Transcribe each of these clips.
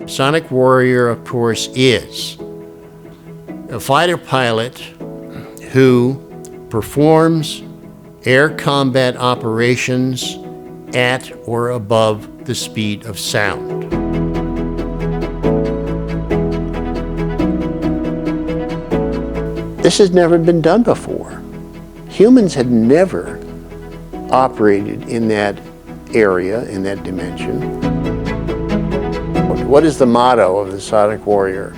Sonic Warrior, of course, is a fighter pilot who performs air combat operations at or above the speed of sound. This has never been done before. Humans had never operated in that area, in that dimension. What is the motto of the Sonic Warrior?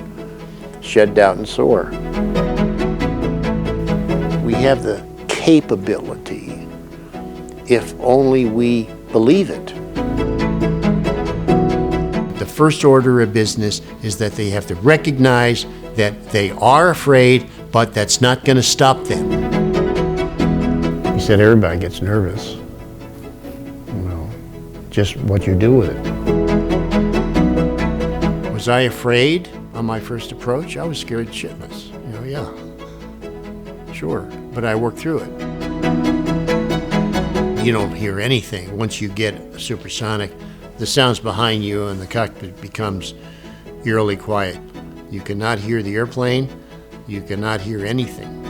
Shed doubt and soar. We have the capability, if only we believe it. The first order of business is that they have to recognize that they are afraid, but that's not going to stop them. He said everybody gets nervous. Well, just what you do with it. Was I afraid on my first approach? I was scared shitless. Yeah, sure, but I worked through it. You don't hear anything once you get supersonic. The sounds behind you and the cockpit becomes eerily quiet. You cannot hear the airplane. You cannot hear anything.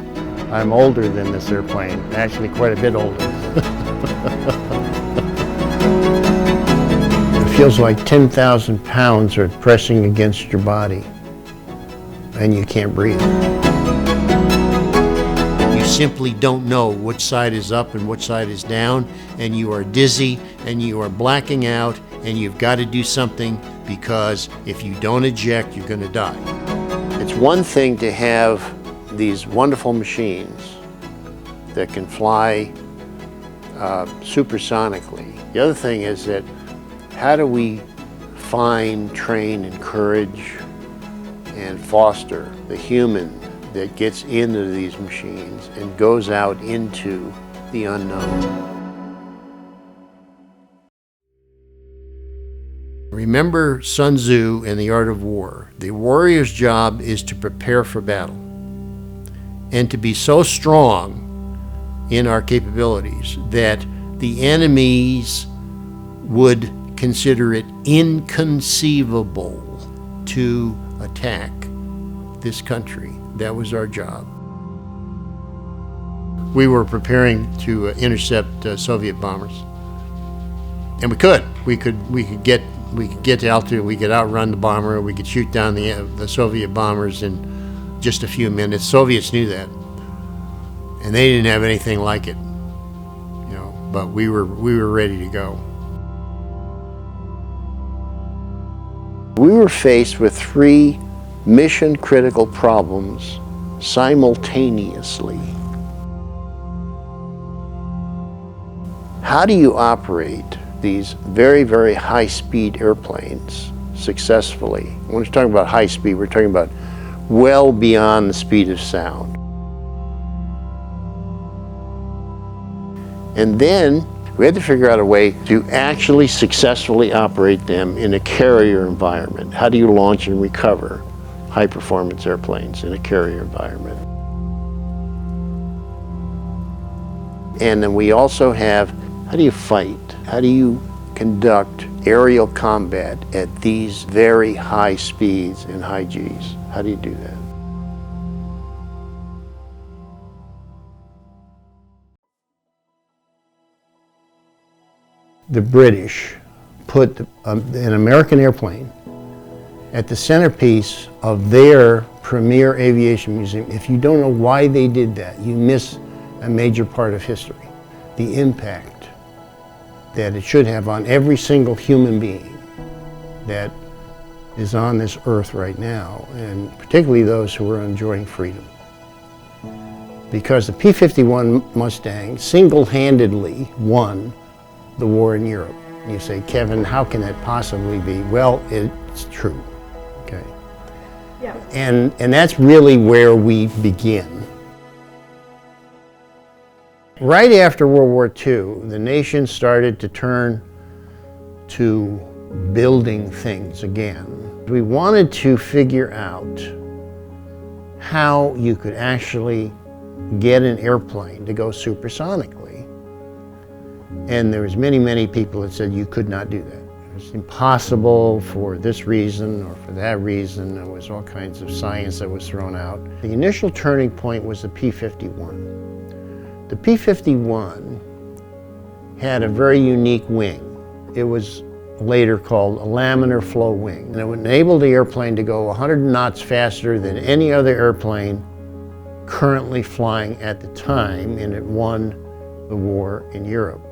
I'm older than this airplane, actually quite a bit older. It feels like 10,000 pounds are pressing against your body, and you can't breathe. You simply don't know which side is up and which side is down, and you are dizzy, and you are blacking out, and you've got to do something, because if you don't eject, you're going to die. It's one thing to have these wonderful machines that can fly supersonically. The other thing is that how do we find, train, encourage, and foster the human that gets into these machines and goes out into the unknown? Remember Sun Tzu and the Art of War. The warrior's job is to prepare for battle and to be so strong in our capabilities that the enemies would consider it inconceivable to attack this country. That was our job. We were preparing to intercept Soviet bombers, and we could get to altitude. We could outrun the bomber. We could shoot down the Soviet bombers in just a few minutes. Soviets knew that, and they didn't have anything like it, But we were ready to go. We were faced with 3 mission-critical problems simultaneously. How do you operate these very, very high-speed airplanes successfully? When we're talking about high speed, we're talking about well beyond the speed of sound. And then we had to figure out a way to actually successfully operate them in a carrier environment. How do you launch and recover high-performance airplanes in a carrier environment? And then we also have, how do you fight? How do you conduct aerial combat at these very high speeds and high Gs? How do you do that? The British put an American airplane at the centerpiece of their premier aviation museum. If you don't know why they did that, you miss a major part of history. The impact that it should have on every single human being that is on this earth right now, and particularly those who are enjoying freedom. Because the P-51 Mustang single-handedly won the war in Europe. You say, Kevin, how can that possibly be? Well, it's true, okay? Yeah. And that's really where we begin. Right after World War II, the nation started to turn to building things again. We wanted to figure out how you could actually get an airplane to go supersonically. And there was many, many people that said you could not do that. was impossible for this reason or for that reason. There was all kinds of science that was thrown out. The initial turning point was the P-51. The P-51 had a very unique wing. It was later called a laminar flow wing, and it enabled the airplane to go 100 knots faster than any other airplane currently flying at the time, and it won the war in Europe.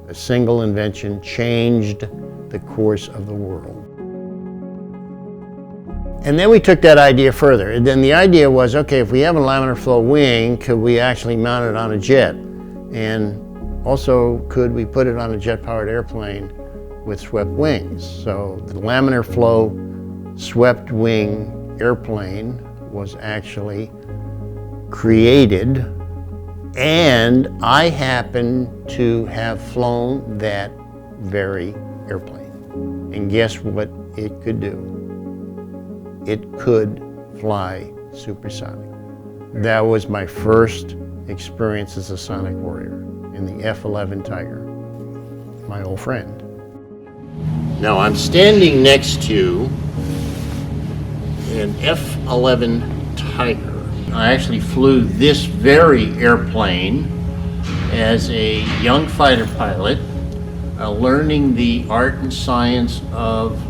A single invention changed the course of the world. And then we took that idea further. And then the idea was, okay, if we have a laminar flow wing, could we actually mount it on a jet? And also, could we put it on a jet-powered airplane with swept wings? So the laminar flow swept wing airplane was actually created, and I happen to have flown that very airplane. And guess what it could do? It could fly supersonic. That was my first experience as a sonic warrior in the F-11 Tiger, my old friend. Now I'm standing next to an F-11 Tiger. I actually flew this very airplane as a young fighter pilot, learning the art and science of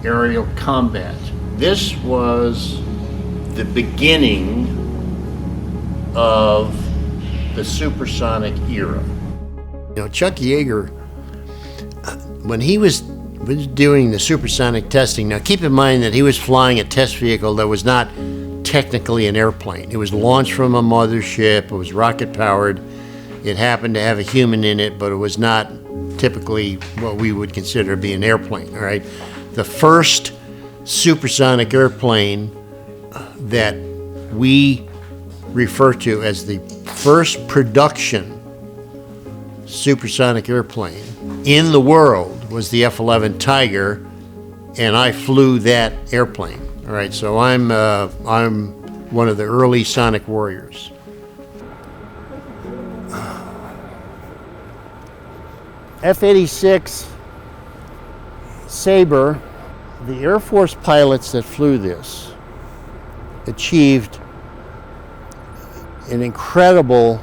aerial combat. This was the beginning of the supersonic era. You know, Chuck Yeager, when he was doing the supersonic testing, now keep in mind that he was flying a test vehicle that was not technically an airplane. It was launched from a mothership, it was rocket powered, it happened to have a human in it, but it was not typically what we would consider to be an airplane, all right? The first supersonic airplane that we refer to as the first production supersonic airplane in the world was the F-11 Tiger, and I flew that airplane. All right, so I'm one of the early sonic warriors. F-86 Sabre, the Air Force pilots that flew this achieved an incredible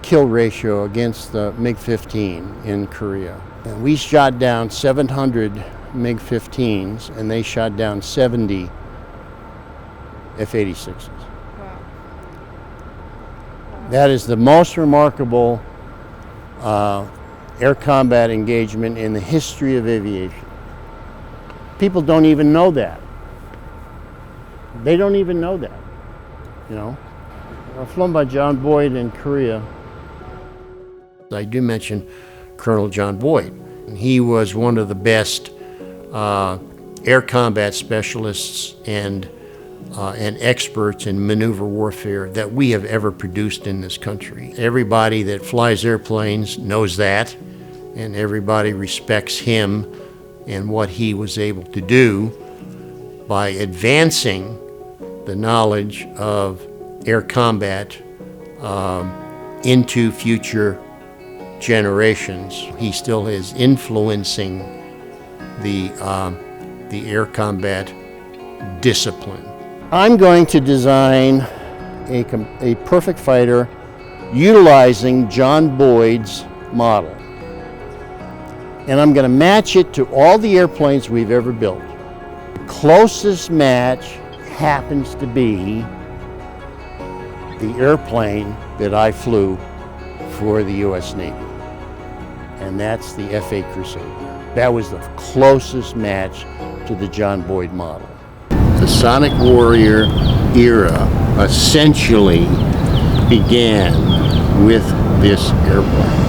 kill ratio against the MiG-15 in Korea. And we shot down 700 MiG-15s, and they shot down 70 F-86s. Wow. That is the most remarkable air combat engagement in the history of aviation. People don't even know that. They don't even know that, you know. I've flown by John Boyd in Korea. I do mention Colonel John Boyd. He was one of the best air combat specialists and experts in maneuver warfare that we have ever produced in this country. Everybody that flies airplanes knows that, and everybody respects him and what he was able to do by advancing the knowledge of air combat into future generations. He still is influencing the air combat discipline. I'm going to design a perfect fighter utilizing John Boyd's model. And I'm going to match it to all the airplanes we've ever built. The closest match happens to be the airplane that I flew for the U.S. Navy. And that's the F-8 Crusader. That was the closest match to the John Boyd model. The Sonic Warrior era essentially began with this airplane.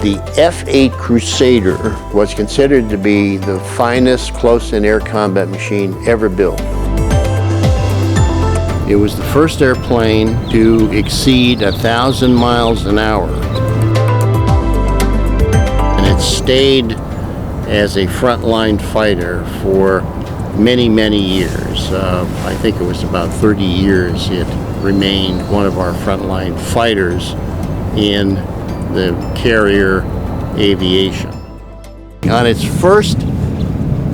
The F-8 Crusader was considered to be the finest close-in air combat machine ever built. It was the first airplane to exceed 1,000 miles an hour. And it stayed as a frontline fighter for many, many years. I think it was about 30 years it remained one of our frontline fighters in the carrier aviation. On its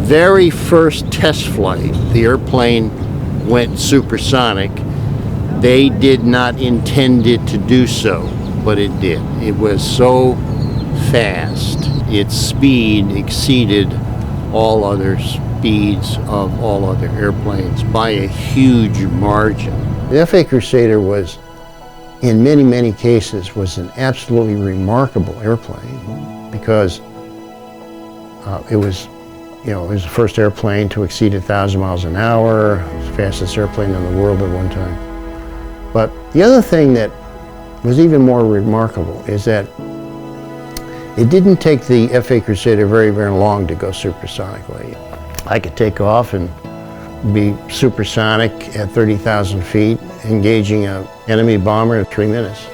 very first test flight, the airplane went supersonic. They did not intend it to do so, but it did. It was so fast. Its speed exceeded all other speeds of all other airplanes by a huge margin. The FA Crusader was, in many, many cases, was an absolutely remarkable airplane because it was the first airplane to exceed 1,000 miles an hour. It was the fastest airplane in the world at one time. But the other thing that was even more remarkable is that it didn't take the FA Crusader very, very long to go supersonically. I could take off and be supersonic at 30,000 feet, engaging an enemy bomber in 3 minutes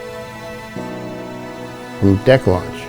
from deck launch.